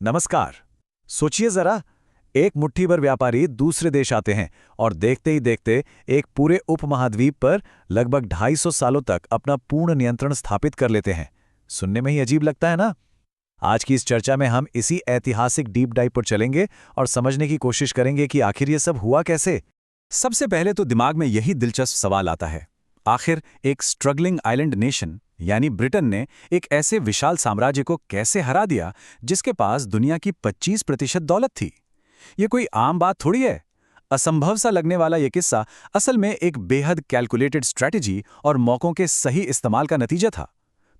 नमस्कार। सोचिए जरा, एक मुट्ठी भर व्यापारी दूसरे देश आते हैं और देखते ही देखते एक पूरे उपमहाद्वीप पर लगभग 250 सालों तक अपना पूर्ण नियंत्रण स्थापित कर लेते हैं। सुनने में ही अजीब लगता है ना? आज की इस चर्चा में हम इसी ऐतिहासिक डीप डाइव पर चलेंगे और समझने की कोशिश करेंगे कि आखिर ये सब हुआ कैसे। सबसे पहले तो दिमाग में यही दिलचस्प सवाल आता है, आखिर एक स्ट्रगलिंग आइलैंड नेशन यानी ब्रिटेन ने एक ऐसे विशाल साम्राज्य को कैसे हरा दिया जिसके पास दुनिया की 25% दौलत थी। ये कोई आम बात थोड़ी है। असंभव सा लगने वाला ये किस्सा असल में एक बेहद कैलकुलेटेड स्ट्रैटेजी और मौकों के सही इस्तेमाल का नतीजा था।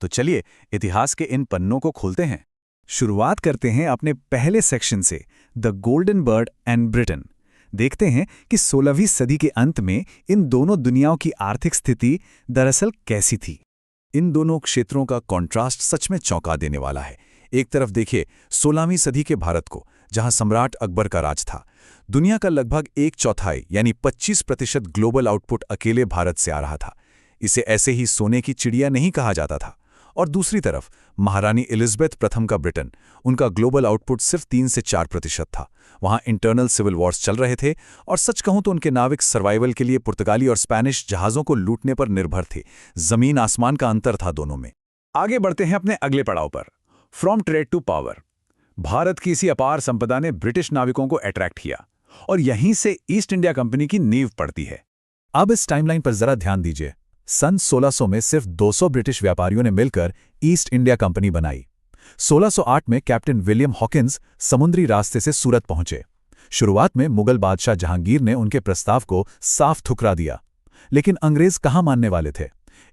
तो चलिए इतिहास के इन पन्नों को खोलते हैं। शुरुआत करते हैं अपने पहले सेक्शन से, the golden bird and Britain. देखते हैं कि 16वीं सदी के अंत में इन दोनों दुनियाओं की आर्थिक स्थिति दरअसल कैसी थी। इन दोनों क्षेत्रों का कॉन्ट्रास्ट सच में चौंका देने वाला है। एक तरफ देखिए 16वीं सदी के भारत को, जहां सम्राट अकबर का राज था। दुनिया का लगभग 1/4 यानी 25% ग्लोबल आउटपुट अकेले भारत से आ रहा था। इसे ऐसे ही सोने की चिड़िया नहीं कहा जाता था। और दूसरी तरफ महारानी एलिजाबेथ प्रथम का ब्रिटेन, उनका ग्लोबल आउटपुट सिर्फ 3 से 4% था। वहां इंटरनल सिविल वॉर्स चल रहे थे और सच कहूं तो उनके नाविक सर्वाइवल के लिए पुर्तगाली और स्पेनिश जहाज़ों को लूटने पर निर्भर थे। जमीन आसमान का अंतर था दोनों में। आगे बढ़ते हैं अपने अगले पड़ाव पर, from trade to power. Bharat की इसी अपार संपदा ने ब्रिटिश नाविकों को अट्रैक्ट किया और यहीं से ईस्ट इंडिया कंपनी की नींव पड़ती है। अब इस टाइमलाइन पर जरा ध्यान दीजिए। सन 1600 में सिर्फ 200 ब्रिटिश व्यापारियों ने मिलकर ईस्ट इंडिया कंपनी बनाई। 1608 में कैप्टन विलियम हॉकिंस समुद्री रास्ते से सूरत पहुंचे। शुरुआत में मुगल बादशाह जहांगीर ने उनके प्रस्ताव को साफ ठुकरा दिया, लेकिन अंग्रेज कहाँ मानने वाले थे।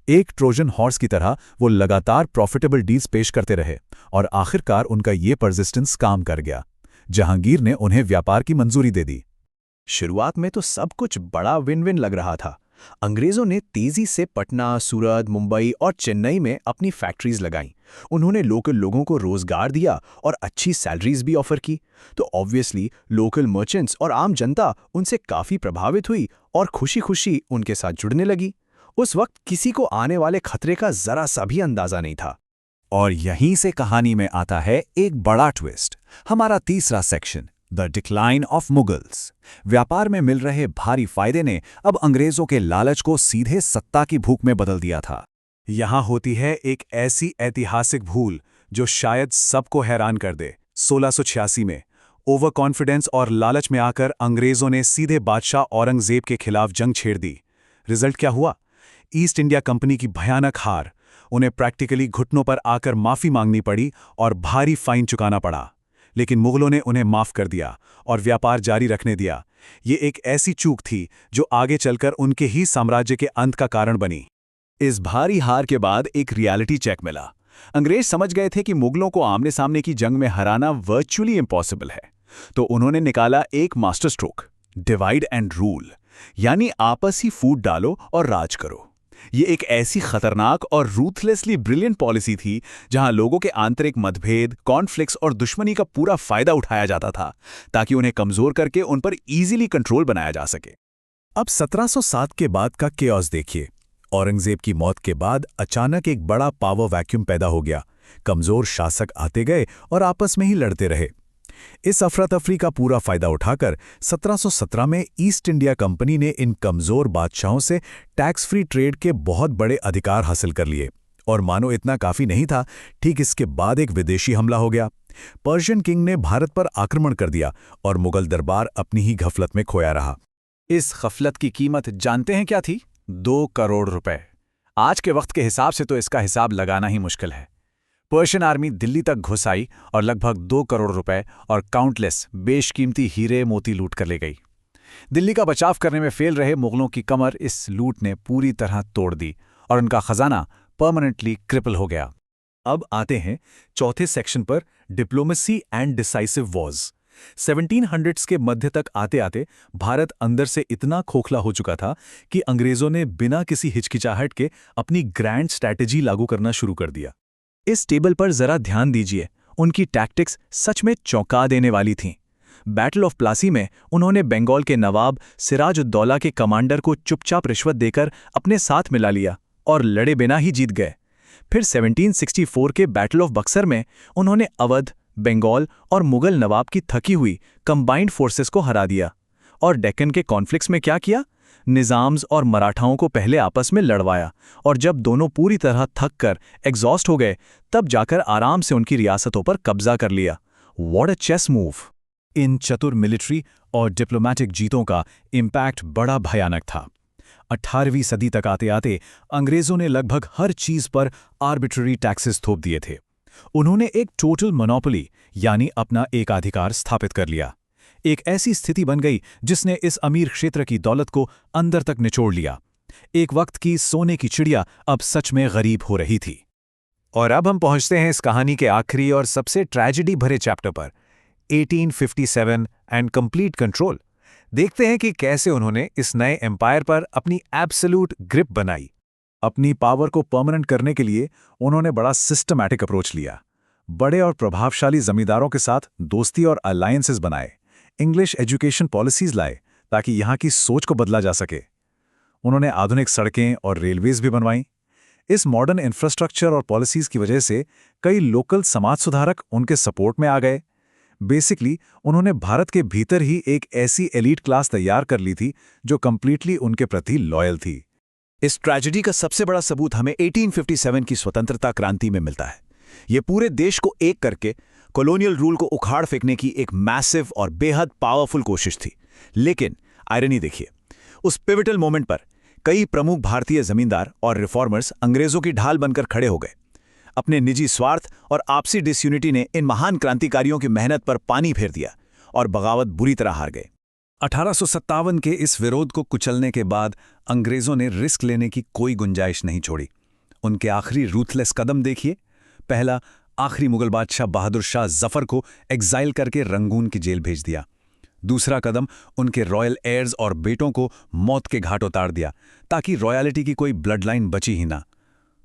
एक ट्रोजन हॉर्स की तरह वो लगातार प्रॉफिटेबल डील्स पेश करते रहे और आखिरकार उनका ये परसिस्टेंस काम कर गया। जहांगीर ने उन्हें व्यापार की मंजूरी दे दी। शुरुआत में तो सब कुछ बड़ा विन विन लग रहा था। अंग्रेजों ने तेजी से पटना, सूरत, मुंबई और चेन्नई में अपनी फैक्ट्रीज लगाईं। उन्होंने लोकल लोगों को रोजगार दिया और अच्छी सैलरीज भी ऑफर की। तो ऑब्वियसली लोकल मर्चेंट्स और आम जनता उनसे काफी प्रभावित हुई और खुशी खुशी उनके साथ जुड़ने लगी। उस वक्त किसी को आने वाले खतरे का जरा सा भी अंदाजा नहीं था। और यहीं से कहानी में आता है एक बड़ा ट्विस्ट, हमारा तीसरा section, the decline of Mughals. व्यापार में मिल रहे भारी फायदे ने अब अंग्रेजों के लालच को सीधे सत्ता की भूख में बदल दिया था। यहां होती है एक ऐसी ऐतिहासिक भूल जो शायद सबको हैरान कर दे। 1686 में ओवर कॉन्फिडेंस और लालच में आकर अंग्रेजों ने सीधे बादशाह औरंगजेब के खिलाफ जंग छेड़ दी। रिजल्ट क्या हुआ? ईस्ट इंडिया कंपनी की भयानक हार। उन्हें प्रैक्टिकली घुटनों पर आकर माफी मांगनी पड़ी और भारी फाइन चुकाना पड़ा। लेकिन मुगलों ने उन्हें माफ कर दिया और व्यापार जारी रखने दिया। ये एक ऐसी चूक थी जो आगे चलकर उनके ही साम्राज्य के अंत का कारण बनी। इस भारी हार के बाद एक रियलिटी चेक मिला। अंग्रेज समझ गए थे कि मुगलों को आमने सामने की जंग में हराना वर्चुअली इम्पॉसिबल है। तो उन्होंने निकाला एक master stroke, divide and rule, यानी आपसी फूट डालो और राज करो। ये एक ऐसी खतरनाक और रूथलेसली ब्रिलियंट पॉलिसी थी जहां लोगों के आंतरिक मतभेद, कॉन्फ्लिक्ट्स और दुश्मनी का पूरा फायदा उठाया जाता था ताकि उन्हें कमजोर करके उन पर इजीली कंट्रोल बनाया जा सके। अब 1707 के बाद का केओस देखिए। औरंगजेब की मौत के बाद अचानक एक बड़ा पावर वैक्यूम पैदा हो गया। कमजोर शासक आते गए और आपस में ही लड़ते रहे। इस अफरा तफरी का पूरा फायदा उठाकर 1717 में ईस्ट इंडिया कंपनी ने इन कमजोर बादशाहों से टैक्स फ्री ट्रेड के बहुत बड़े अधिकार हासिल कर लिए। और मानो इतना काफी नहीं था, ठीक इसके बाद एक विदेशी हमला हो गया। पर्शियन किंग ने भारत पर आक्रमण कर दिया और मुगल दरबार अपनी ही गफलत में खोया रहा। इस गफलत की कीमत जानते हैं क्या थी? 2 करोड़ रुपए। आज के वक्त के हिसाब से तो इसका हिसाब लगाना ही मुश्किल है। पर्शियन आर्मी दिल्ली तक घुस आई और लगभग 2 करोड़ रुपए और काउंटलेस बेशकीमती हीरे मोती लूट कर ले गई। दिल्ली का बचाव करने में फेल रहे मुगलों की कमर इस लूट ने पूरी तरह तोड़ दी और उनका खजाना परमानेंटली क्रिपल हो गया। अब आते हैं चौथे सेक्शन पर, diplomacy and decisive Wars. 1700s के मध्य तक आते आते भारत अंदर से इतना खोखला हो चुका था कि अंग्रेजों ने बिना किसी हिचकिचाहट के अपनी ग्रैंड स्ट्रैटेजी लागू करना शुरू कर दिया। इस टेबल पर जरा ध्यान दीजिए, उनकी टैक्टिक्स सच में चौंका देने वाली थीं। बैटल ऑफ प्लासी में उन्होंने बंगाल के नवाब सिराज-उद-दौला के कमांडर को चुपचाप रिश्वत देकर अपने साथ मिला लिया और लड़े बिना ही जीत गए। फिर 1764 के बैटल ऑफ बक्सर में उन्होंने अवध, बंगाल और मुगल नवाब की थकी हुई कंबाइंड फोर्सेस को हरा दिया। और डेक्कन के कॉन्फ्लिक्ट्स में क्या किया? निज़ाम्स और मराठाओं को पहले आपस में लड़वाया, और जब दोनों पूरी तरह थक कर एग्जॉस्ट हो गए, तब जाकर आराम से उनकी रियासतों पर कब्जा कर लिया। What a chess move! इन चतुर मिलिट्री और डिप्लोमेटिक जीतों का इम्पैक्ट बड़ा भयानक था। 18वीं सदी तक आते आते अंग्रेजों ने लगभग हर चीज पर आर्बिट्ररी टैक्सेस थोप दिए थे। उन्होंने एक टोटल मोनोपोली यानी अपना एकाधिकार स्थापित कर लिया। एक ऐसी स्थिति बन गई जिसने इस अमीर क्षेत्र की दौलत को अंदर तक निचोड़ लिया। एक वक्त की सोने की चिड़िया अब सच में गरीब हो रही थी। और अब हम पहुंचते हैं इस कहानी के आखिरी और सबसे ट्रेजेडी भरे चैप्टर पर, 1857 एंड कंप्लीट कंट्रोल। देखते हैं कि कैसे उन्होंने इस नए एम्पायर पर अपनी एब्सोल्यूट ग्रिप बनाई। अपनी पावर को परमानेंट करने के लिए उन्होंने बड़ा सिस्टमैटिक अप्रोच लिया। बड़े और प्रभावशाली जमींदारों के साथ दोस्ती और अलायंसेस बनाए। इंग्लिश एजुकेशन पॉलिसीज लाए ताकि यहाँ की सोच को बदला जा सके। उन्होंने आधुनिक सड़कें और रेलवेज भी बनवाई। इस मॉडर्न इंफ्रास्ट्रक्चर और पॉलिसीज की वजह से कई लोकल समाज सुधारक उनके सपोर्ट में आ गए। बेसिकली उन्होंने भारत के भीतर ही एक ऐसी एलीट क्लास तैयार कर ली थी जो कंप्लीटली उनके प्रति लॉयल थी। इस ट्रेजेडी का सबसे बड़ा सबूत हमें 1857 की स्वतंत्रता क्रांति में मिलता है। ये पूरे देश को एक करके कॉलोनियल रूल को उखाड़ फेंकने की एक मैसिव और बेहद पावरफुल कोशिश थी। लेकिन आयरनी देखिए, उस पिवटल मोमेंट पर कई प्रमुख भारतीय जमींदार और रिफॉर्मर्स अंग्रेजों की ढाल बनकर खड़े हो गए। अपने निजी स्वार्थ और आपसी डिसयूनिटी ने इन महान क्रांतिकारियों की मेहनत पर पानी फेर दिया और बगावत बुरी तरह हार गए। 1857 के इस विरोध को कुचलने के बाद अंग्रेजों ने रिस्क लेने की कोई गुंजाइश नहीं छोड़ी। उनके आखिरी रूथलेस कदम देखिए। पहला, आखिरी मुगल बादशाह बहादुर शाह जफर को एग्जाइल करके रंगून की जेल भेज दिया। दूसरा कदम, उनके रॉयल एयर्स और बेटों को मौत के घाट उतार दिया ताकि रॉयलिटी की कोई ब्लड लाइन बची ही ना।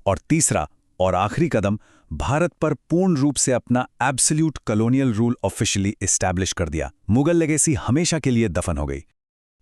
और तीसरा और आखिरी कदम, भारत पर पूर्ण रूप से अपना absolute colonial rule officially establish कर दिया। मुगल लेगेसी हमेशा के लिए दफन हो गई।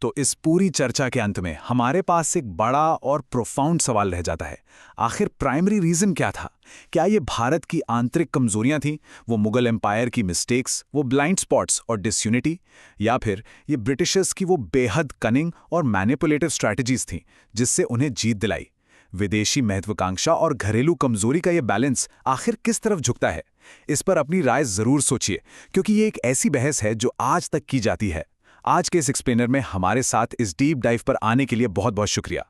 तो इस पूरी चर्चा के अंत में हमारे पास एक बड़ा और प्रोफाउंड सवाल रह जाता है। आखिर प्राइमरी रीजन क्या था? क्या ये भारत की आंतरिक कमजोरियां थीं, वो मुगल एम्पायर की मिस्टेक्स, वो ब्लाइंड स्पॉट्स और डिसयूनिटी, या फिर ये ब्रिटिशर्स की वो बेहद कनिंग और मैनिपुलेटिव स्ट्रैटेजीज थीं जिससे उन्हें जीत दिलाई? विदेशी महत्वाकांक्षा और घरेलू कमजोरी का ये बैलेंस आखिर किस तरफ झुकता है? इस पर अपनी राय जरूर सोचिए, क्योंकि ये एक ऐसी बहस है जो आज तक की जाती है। आज के इस एक्सप्लेनर में हमारे साथ इस डीप डाइव पर आने के लिए बहुत बहुत शुक्रिया।